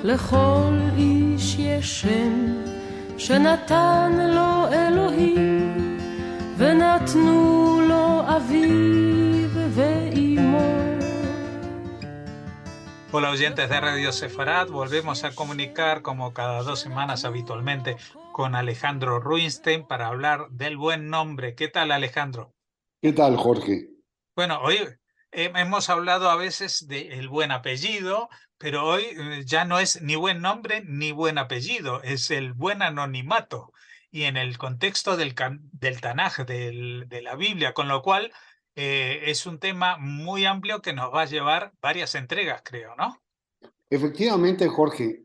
לכל איש יש שם שנתן לו אלוהים, ונתנו לו אביו ואימו. Hola oyentes de Radio Sefarad, volvemos a comunicar como cada 2 semanas habitualmente con Alejandro Ruinstein para hablar del buen nombre. ¿Qué tal, Alejandro? ¿Qué tal, Jorge? Bueno, hoy hemos hablado a veces del buen apellido, pero hoy ya no es ni buen nombre ni buen apellido, es el buen anonimato. Y en el contexto del Tanaj, de la Biblia, con lo cual es un tema muy amplio que nos va a llevar varias entregas, creo, ¿no? Efectivamente, Jorge,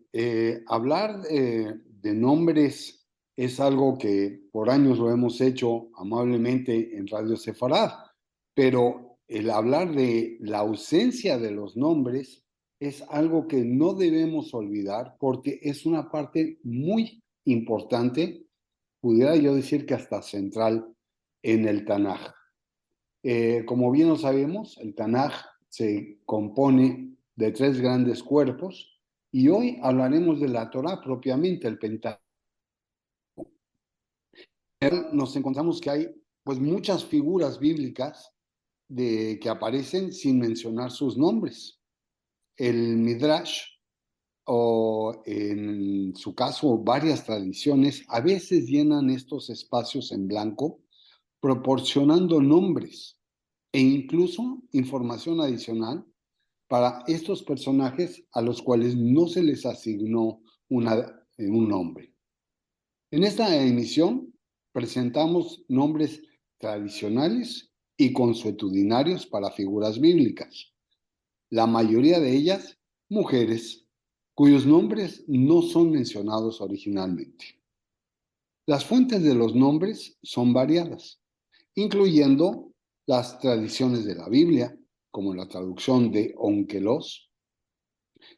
hablar de nombres es algo que por años lo hemos hecho amablemente en Radio Sefarad, pero el hablar de la ausencia de los nombres es algo que no debemos olvidar porque es una parte muy importante, pudiera yo decir que hasta central en el Tanaj. Como bien lo sabemos, el Tanaj se compone de 3 grandes cuerpos y hoy hablaremos de la Torá propiamente, el Pentateuco. Nos encontramos que hay pues muchas figuras bíblicas que aparecen sin mencionar sus nombres. El Midrash, o en su caso varias tradiciones, a veces llenan estos espacios en blanco proporcionando nombres e incluso información adicional para estos personajes a los cuales no se les asignó un nombre. En esta emisión presentamos nombres tradicionales y consuetudinarios para figuras bíblicas, la mayoría de ellas mujeres, cuyos nombres no son mencionados originalmente. Las fuentes de los nombres son variadas, incluyendo las tradiciones de la Biblia, como la traducción de Onkelos,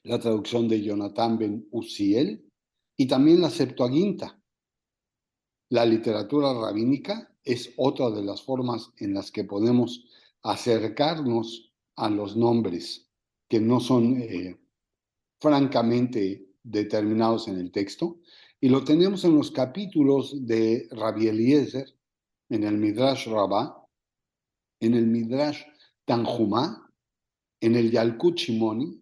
la traducción de Jonathan ben Uziel y también la Septuaginta. La literatura rabínica es otra de las formas en las que podemos acercarnos a los nombres que no son francamente determinados en el texto, y lo tenemos en los capítulos de Rabbi Eliezer, en el Midrash Rabbah, en el Midrash Tanjumá, en el Yalkut Shimoni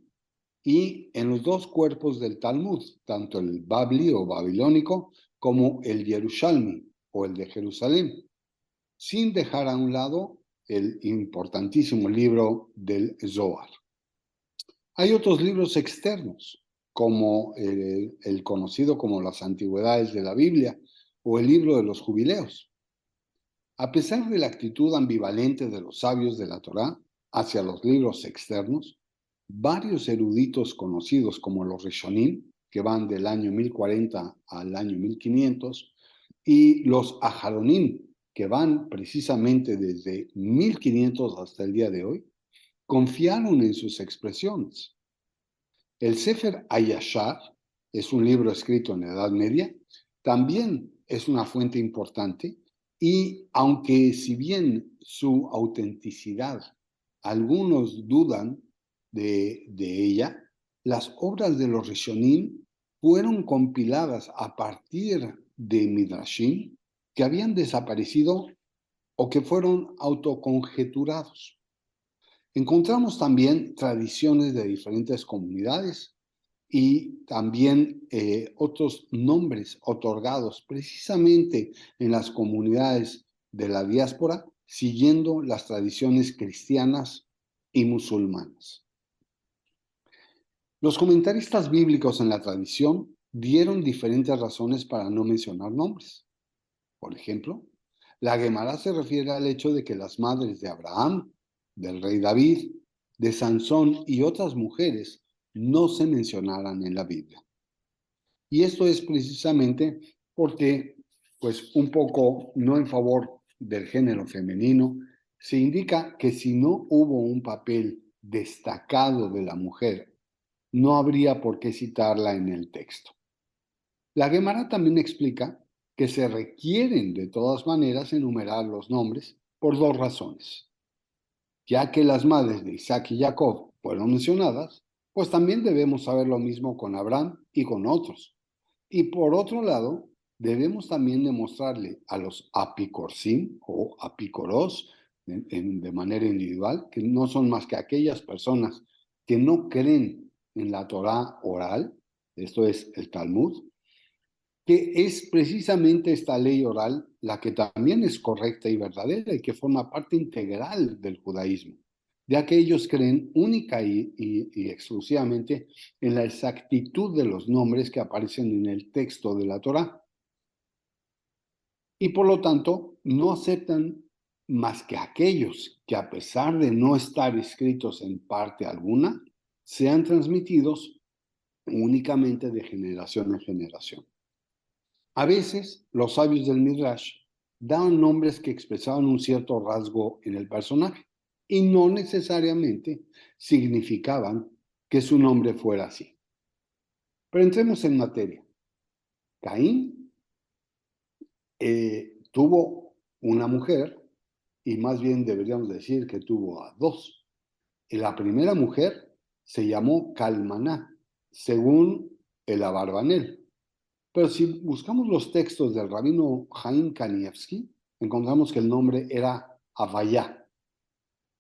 y en los 2 cuerpos del Talmud, tanto el Babli o babilónico como el Yerushalmi o el de Jerusalén, sin dejar a un lado el importantísimo libro del Zohar. Hay otros libros externos, como el conocido como las Antigüedades de la Biblia o el libro de los Jubileos. A pesar de la actitud ambivalente de los sabios de la Torá hacia los libros externos, varios eruditos conocidos como los Rishonim, que van del año 1040 al año 1500, y los Aharonim, que van precisamente desde 1500 hasta el día de hoy, confiaron en sus expresiones. El Sefer Hayashar es un libro escrito en la Edad Media, también es una fuente importante y aunque si bien su autenticidad algunos dudan de ella, las obras de los Rishonim fueron compiladas a partir de Midrashim que habían desaparecido o que fueron autoconjeturados. Encontramos también tradiciones de diferentes comunidades y también otros nombres otorgados precisamente en las comunidades de la diáspora, siguiendo las tradiciones cristianas y musulmanas. Los comentaristas bíblicos en la tradición dieron diferentes razones para no mencionar nombres. Por ejemplo, la Guemará se refiere al hecho de que las madres de Abraham, del rey David, de Sansón y otras mujeres no se mencionaran en la Biblia. Y esto es precisamente porque, pues un poco no en favor del género femenino, se indica que si no hubo un papel destacado de la mujer, no habría por qué citarla en el texto. La Guemará también explica que se requieren de todas maneras enumerar los nombres por 2 razones. Ya que las madres de Isaac y Jacob fueron mencionadas, pues también debemos saber lo mismo con Abraham y con otros. Y por otro lado, debemos también demostrarle a los apicorsim o apicoros de manera individual, que no son más que aquellas personas que no creen en la Torá oral, esto es el Talmud, que es precisamente esta ley oral la que también es correcta y verdadera y que forma parte integral del judaísmo, ya que ellos creen única y exclusivamente en la exactitud de los nombres que aparecen en el texto de la Torá. Y por lo tanto, no aceptan más que aquellos que, a pesar de no estar escritos en parte alguna, sean transmitidos únicamente de generación en generación. A veces, los sabios del Midrash daban nombres que expresaban un cierto rasgo en el personaje y no necesariamente significaban que su nombre fuera así. Pero entremos en materia. Caín tuvo una mujer, y más bien deberíamos decir que tuvo a dos. Y la primera mujer se llamó Calmaná, según el Abarbanel. Pero si buscamos los textos del rabino Chaim Kanievsky, encontramos que el nombre era Havayá,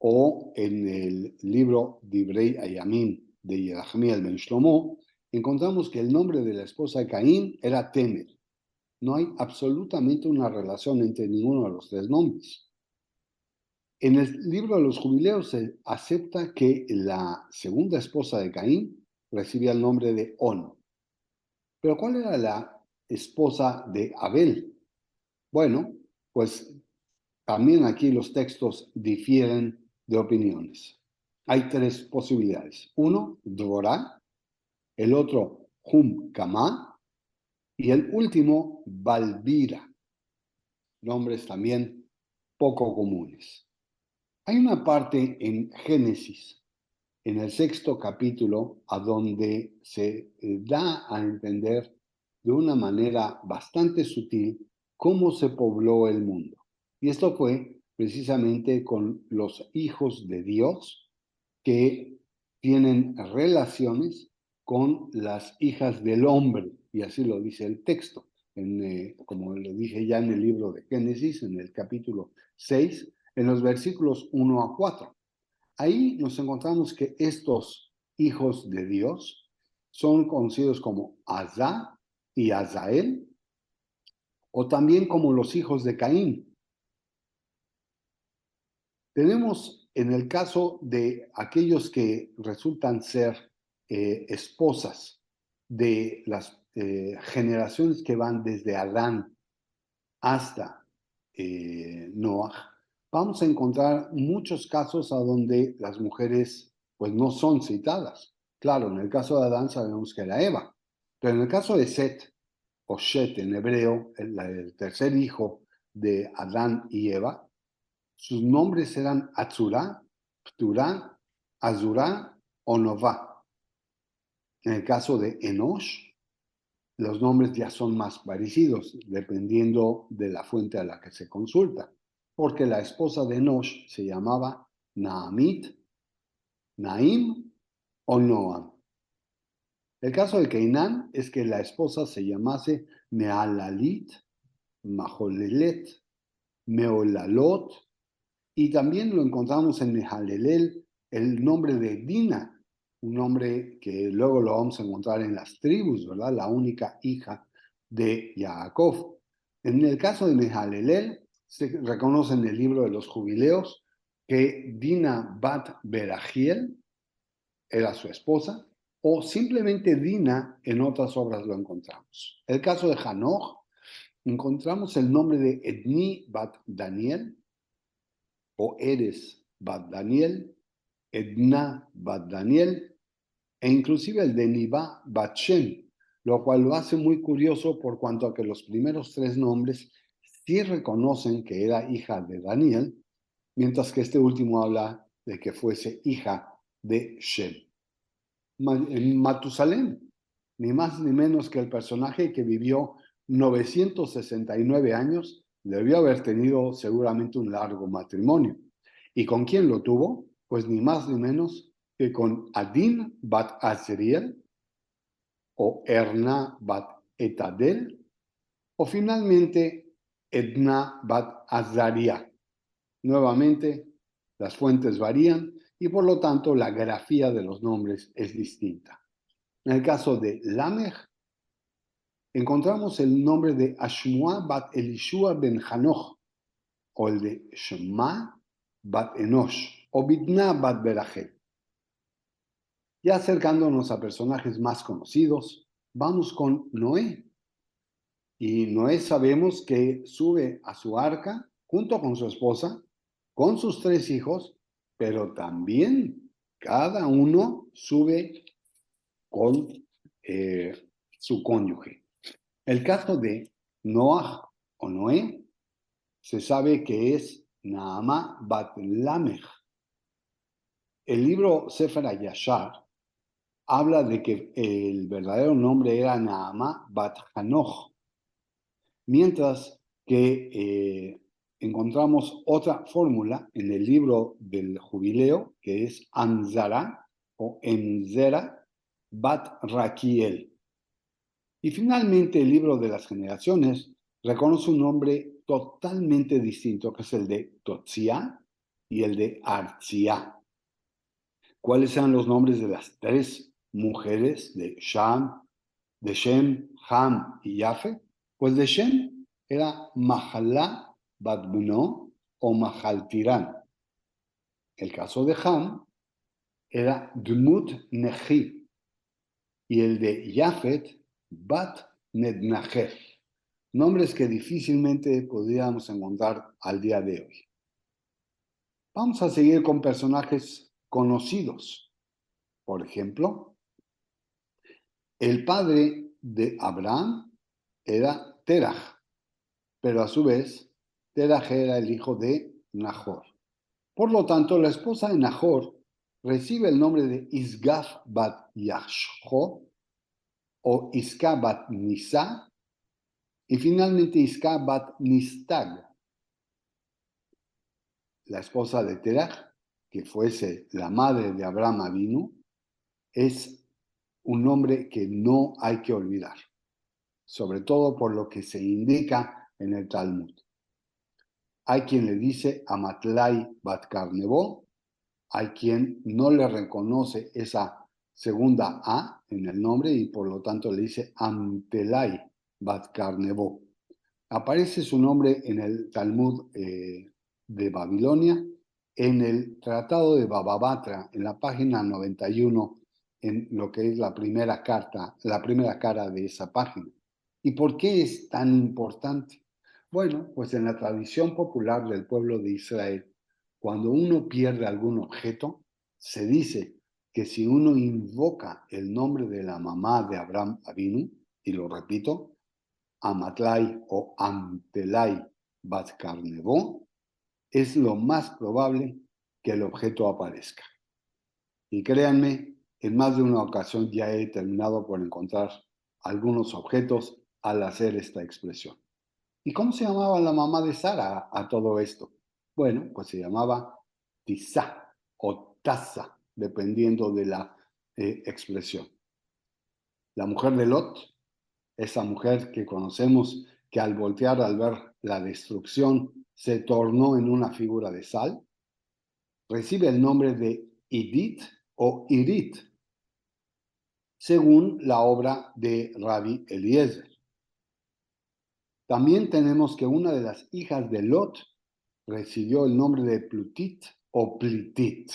o en el libro Divrei Ayamim de Yerachmiel ben Shlomo, encontramos que el nombre de la esposa de Caín era Temer. No hay absolutamente una relación entre ninguno de los tres nombres. En el libro de los jubileos se acepta que la segunda esposa de Caín recibía el nombre de On. Pero ¿cuál era la esposa de Abel? Bueno, pues también aquí los textos difieren de opiniones. Hay tres posibilidades. Uno, Dvorá, el otro, Hum Kamá, y el último, Balbira, nombres también poco comunes. Hay una parte en Génesis, en el 6º capítulo, a donde se da a entender de una manera bastante sutil cómo se pobló el mundo. Y esto fue precisamente con los hijos de Dios que tienen relaciones con las hijas del hombre, y así lo dice el texto. Como lo dije ya en el libro de Génesis, en el capítulo 6, en los versículos 1 a 4. Ahí nos encontramos que estos hijos de Dios son conocidos como Azá y Azael, o también como los hijos de Caín. Tenemos en el caso de aquellos que resultan ser esposas de las generaciones que van desde Adán hasta Noah, vamos a encontrar muchos casos a donde las mujeres pues no son citadas. Claro, en el caso de Adán sabemos que era Eva, pero en el caso de Set, o Shet en hebreo, el tercer hijo de Adán y Eva, sus nombres eran Atzurá, Pturá, Azurá o Nová. En el caso de Enosh, los nombres ya son más parecidos, dependiendo de la fuente a la que se consulta, porque la esposa de Enosh se llamaba Naamit, Naim o Noam. El caso de Cainán es que la esposa se llamase Mealalit, Majolelet, Meolalot, y también lo encontramos en Mehalelel, el nombre de Dina, un nombre que luego lo vamos a encontrar en las tribus, ¿verdad? La única hija de Jacob. En el caso de Mehalelel, se reconoce en el libro de los jubileos que Dina Bat Berajiel era su esposa, o simplemente Dina en otras obras lo encontramos. El caso de Hanoch, encontramos el nombre de Edni Bat Daniel, o Eres Bat Daniel, Edna Bat Daniel, e inclusive el de Nibá Bat Shem, lo cual lo hace muy curioso por cuanto a que los primeros tres nombres sí reconocen que era hija de Daniel, mientras que este último habla de que fuese hija de Shem. En Matusalén, ni más ni menos que el personaje que vivió 969 años, debió haber tenido seguramente un largo matrimonio. ¿Y con quién lo tuvo? Pues ni más ni menos que con Adin bat Azriel o Erna bat Etadel, o finalmente Edna bat Azaria. Nuevamente, las fuentes varían y por lo tanto la grafía de los nombres es distinta. En el caso de Lamech, encontramos el nombre de Ashmua bat Elishua ben Hanoch, o el de Shema bat Enosh, o Bidna bat Berachel. Ya acercándonos a personajes más conocidos, vamos con Noé. Y Noé sabemos que sube a su arca junto con su esposa, con sus 3 hijos, pero también cada uno sube con su cónyuge. El caso de Noah o Noé se sabe que es Naamá bat Lamech. El libro Sefer HaYashar habla de que el verdadero nombre era Naamá bat Hanoch, mientras que encontramos otra fórmula en el libro del Jubileo, que es Anzara o Enzera bat Raquiel. Y finalmente el libro de las generaciones reconoce un nombre totalmente distinto, que es el de Totzia y el de Artzia. ¿Cuáles eran los nombres de las 3 mujeres de Shem, Ham y Yafet? Pues de Shem era Mahalá bat Bno o Mahaltirán. El caso de Ham era Dmut Nechi y el de Yafet bat Nednachef. Nombres que difícilmente podríamos encontrar al día de hoy. Vamos a seguir con personajes conocidos. Por ejemplo, el padre de Abraham era Terach, pero a su vez, Terach era el hijo de Nahor. Por lo tanto, la esposa de Nahor recibe el nombre de Isgaf bat Yashjo o Isca bat Nisa y finalmente Isca bat Nistag. La esposa de Terach, que fuese la madre de Abraham Avinu, es un nombre que no hay que olvidar, sobre todo por lo que se indica en el Talmud. Hay quien le dice Amatlai bat Karnevó, hay quien no le reconoce esa segunda A en el nombre y por lo tanto le dice Amtelai bat Karnevó. Aparece su nombre en el Talmud de Babilonia, en el Tratado de Baba Batra, en la página 91, en lo que es la primera cara de esa página. ¿Y por qué es tan importante? Bueno, pues en la tradición popular del pueblo de Israel, cuando uno pierde algún objeto, se dice que si uno invoca el nombre de la mamá de Abraham Avinu, y lo repito, Amatlai o Amtelai bat Karnevó, es lo más probable que el objeto aparezca. Y créanme, en más de una ocasión ya he terminado por encontrar algunos objetos al hacer esta expresión. ¿Y cómo se llamaba la mamá de Sara a todo esto? Bueno, pues se llamaba Tisá o Taza, dependiendo de la expresión. La mujer de Lot, esa mujer que conocemos que al voltear al ver la destrucción se tornó en una figura de sal, recibe el nombre de Idit o Irit, según la obra de Rabbi Eliezer. También tenemos que una de las hijas de Lot recibió el nombre de Plutit o Plitit,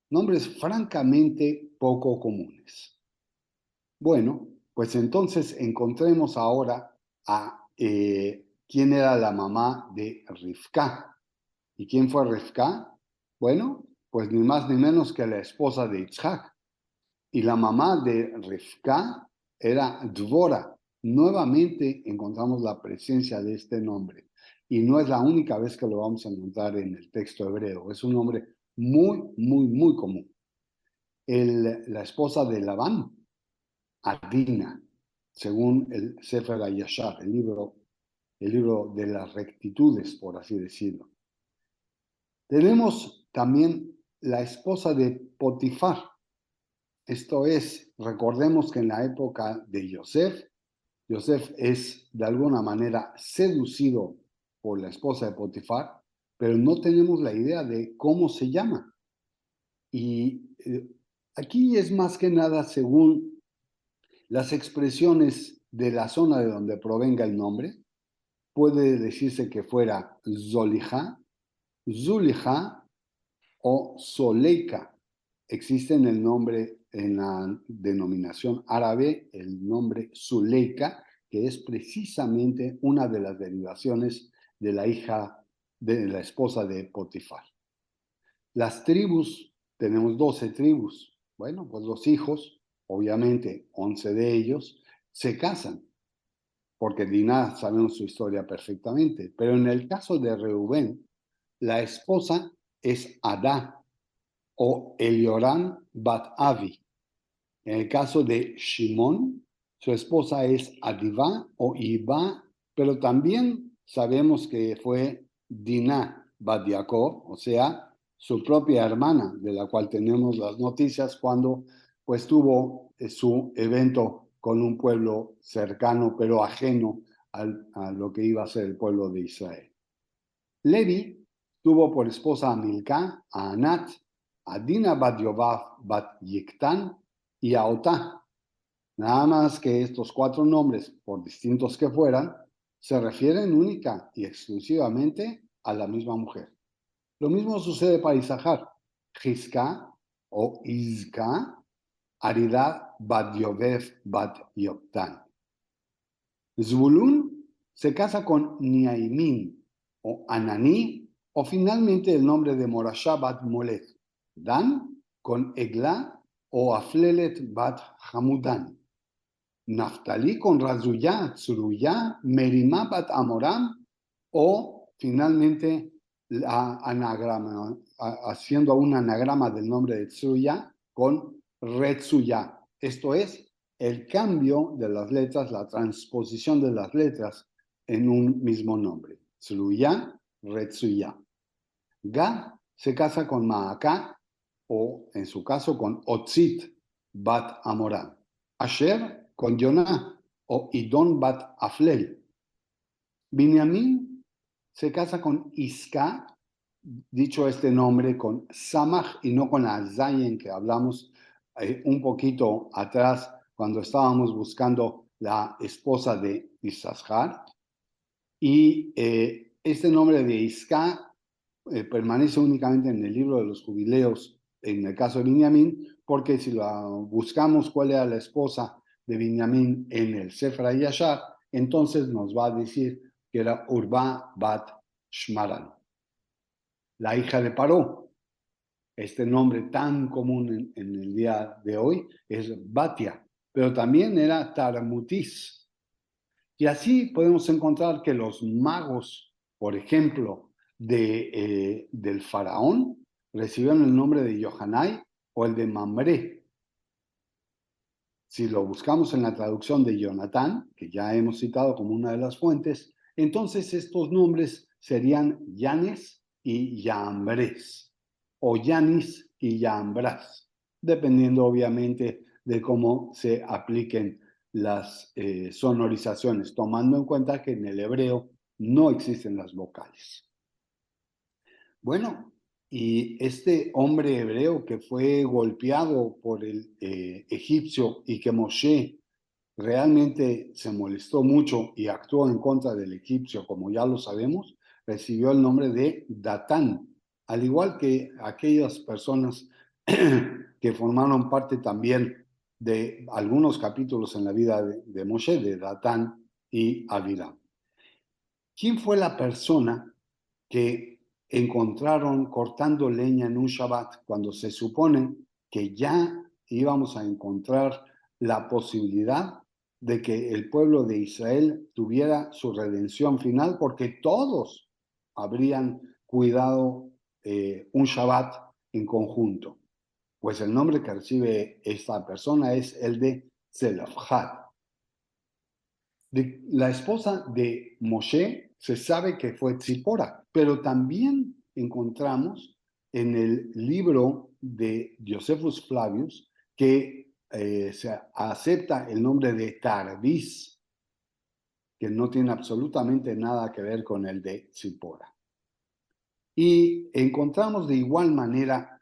nombres francamente poco comunes. Bueno, pues entonces encontremos ahora a quién era la mamá de Rivka. ¿Y quién fue Rivka? Bueno, pues ni más ni menos que la esposa de Yitzhak. Y la mamá de Rivka era Dvora. Nuevamente encontramos la presencia de este nombre. Y no es la única vez que lo vamos a encontrar en el texto hebreo. Es un nombre muy, muy, muy común. La esposa de Labán, Adina, según el Sefer HaYashar, el libro de las rectitudes, por así decirlo. Tenemos también la esposa de Potifar. Esto es, recordemos que en la época de Yosef es de alguna manera seducido por la esposa de Potifar, pero no tenemos la idea de cómo se llama. Y aquí es más que nada según las expresiones de la zona de donde provenga el nombre. Puede decirse que fuera Zolija, Zulija o Soleika. Existe en el nombre, en la denominación árabe, el nombre Zuleika, que es precisamente una de las derivaciones de la hija de la esposa de Potifar. Las tribus, tenemos 12 tribus. Bueno, pues los hijos, obviamente 11 de ellos, se casan, porque Diná sabemos su historia perfectamente. Pero en el caso de Reubén, la esposa es Adá o Elioram bat Avi. En el caso de Shimón, su esposa es Adivá o Iba, pero también sabemos que fue Diná bat Jacob, o sea, su propia hermana, de la cual tenemos las noticias cuando pues tuvo su evento con un pueblo cercano pero ajeno a lo que iba a ser el pueblo de Israel. Levi tuvo por esposa a Milcá, a Anat, a Dina bat Yovav bat Yictán y a Otá. Nada más que estos 4 nombres, por distintos que fueran, se refieren única y exclusivamente a la misma mujer. Lo mismo sucede para Isahar. Jizká o Izká, Aridá bat Yovev bat Yoctán. Zvulún se casa con Niaimín o Ananí, o finalmente el nombre de Morashá bat Molet. Dan con Eglá o Aflelet bat Hamudán. Naftalí con Razuyá, Tzuruyá, Merimá bat Amoram, o finalmente haciendo un anagrama del nombre de Tzuruyá con Retzuyá. Esto es el cambio de las letras, la transposición de las letras en un mismo nombre. Tzuruyá, Retzuyá. Gad se casa con Maacá, o en su caso con Otzit bat Amoram. Asher con Yoná o Idón bat Aflel. Binyamin se casa con Iská, dicho este nombre con Samach y no con Azayen, que hablamos un poquito atrás cuando estábamos buscando la esposa de Isachar. Y este nombre de Iská permanece únicamente en el libro de los jubileos, en el caso de Binyamin, porque si buscamos cuál era la esposa de Binyamin en el Sefer HaYashar, entonces nos va a decir que era Urba bat Shmaran, la hija de Paró. Este nombre tan común en el día de hoy es Batia, pero también era Tarmutis. Y así podemos encontrar que los magos, por ejemplo, del faraón, recibieron el nombre de Yohanai o el de Mamre. Si lo buscamos en la traducción de Jonatán, que ya hemos citado como una de las fuentes, entonces estos nombres serían Yanes y Yambres, o Yanis y Yambras, dependiendo obviamente de cómo se apliquen las sonorizaciones, tomando en cuenta que en el hebreo no existen las vocales. Bueno, y este hombre hebreo que fue golpeado por el egipcio y que Moshe realmente se molestó mucho y actuó en contra del egipcio, como ya lo sabemos, recibió el nombre de Datán, al igual que aquellas personas que formaron parte también de algunos capítulos en la vida de Moshe, de Datán y Abiram. ¿Quién fue la persona que encontraron cortando leña en un Shabbat cuando se supone que ya íbamos a encontrar la posibilidad de que el pueblo de Israel tuviera su redención final, porque todos habrían cuidado un Shabbat en conjunto? Pues el nombre que recibe esta persona es el de Zelofhad. La esposa de Moshe se sabe que fue Tzipora, pero también encontramos en el libro de Josephus Flavius, que se acepta el nombre de Tardís, que no tiene absolutamente nada que ver con el de Tzipora. Y encontramos de igual manera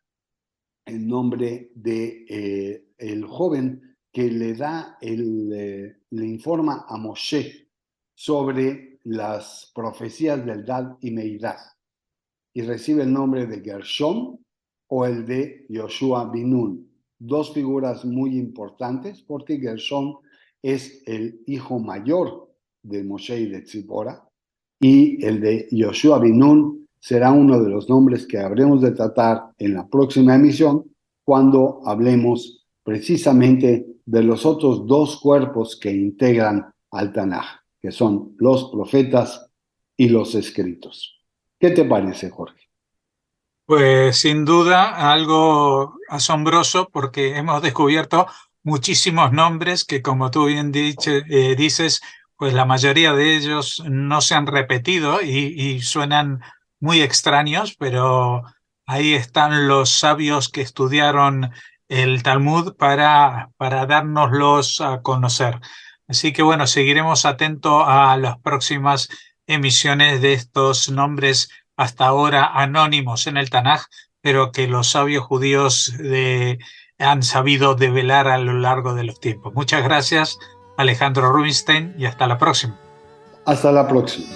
el nombre de el joven que le informa a Moshe sobre las profecías del Dad y Meidad, y recibe el nombre de Gershom o el de Yoshua bin Nun, dos figuras muy importantes porque Gershom es el hijo mayor de Moshe y de Tzipora, y el de Yoshua bin Nun será uno de los nombres que habremos de tratar en la próxima emisión cuando hablemos precisamente de los otros dos cuerpos que integran al Tanaj, que son los profetas y los escritos. ¿Qué te parece, Jorge? Pues sin duda algo asombroso porque hemos descubierto muchísimos nombres que, como tú bien dices, pues la mayoría de ellos no se han repetido y suenan muy extraños, pero ahí están los sabios que estudiaron el Talmud para dárnoslos a conocer. Así que bueno, seguiremos atentos a las próximas emisiones de estos nombres hasta ahora anónimos en el Tanaj, pero que los sabios judíos han sabido develar a lo largo de los tiempos. Muchas gracias, Alejandro Rubinstein, y hasta la próxima. Hasta la próxima.